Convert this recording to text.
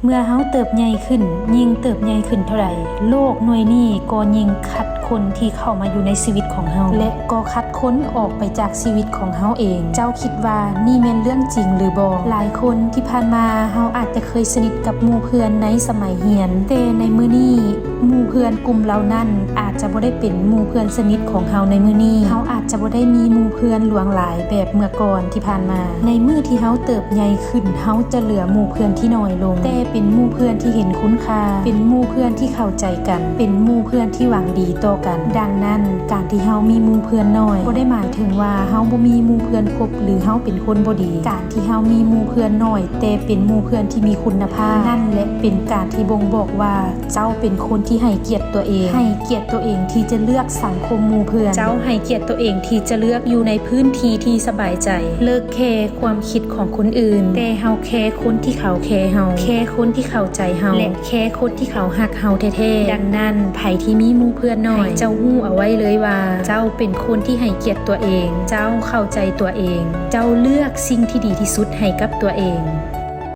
เมื่อเฮาเติบใหญ่ขึ้นยิ่งเติบใหญ่ขึ้นเท่าใดโลกหน่วยนี้ก็ยิ่งคัดคนที่เข้ามาอยู่ในชีวิตของเฮาและก็คัดค้นออกไปจากชีวิตของเฮาเองเจ้าคิดว่านี่แม่นเรื่องจริงหรือบ่หลายคนที่ผ่านมาเฮาอาจจะเคยสนิทกับหมู่เพื่อนในสมัยเรียนแต่ในมื้อนี้หมู่เพื่อนกลุ่มเหล่านั้นอาจจะบ่ได้เป็นหมู่เพื่อนสนิทของเฮาในมื้อนี้เฮาอาจจะบ่ได้มีหมู่เพื่อนหลวงหลายแบบเมื่อก่อนที่ผ่านมาในมื้อที่เฮาเติบใหญ่ขึ้นเฮาจะเหลือหมู่เพื่อนที่น้อยลงแต่เป็นหมู่เพื่อนที่เห็นคุณค่าเป็นหมู่เพื่อนที่เข้าใจกันเป็นหมู่เพื่อนที่หวังดีต่อกันดังนั้นการที่เฮามีหมู่เพื่อนน้อยบ่ได้หมายถึงว่าเฮาบ่มีหมู่เพื่อนครบหรือเฮาเป็นคนบ่ดีการที่เฮามีหมู่เพื่อนน้อยแต่เป็นหมู่เพื่อนที่มีคุณภาพนั่นแหละเป็นการที่บ่งบอกว่าเจ้าเป็นคนที่ให้เกียรติตัวเองให้เกียรติตัวเองที่จะเลือกสังคมหมู่เพื่อนเจ้าให้เกียรติตัวเองที่จะเลือกอยู่ในพื้นที่ที่สบายใจเลิกแคร์ความคิดของคนอื่นแต่เฮาแคร์คนที่เขาแคร์เฮาแคร์คนที่เข้าใจเฮาและแคร์คนที่เขาฮักเฮาแท้ๆดังนั้นไผที่มีหมู่เพื่อนน้อยเจ้าฮู้เอาไว้เลยว่าเจ้าเป็นคนที่ให้เกียรติตัวเองเจ้าเข้าใจตัวเองเจ้าเลือกสิ่งที่ดีที่สุดให้กับตัวเอง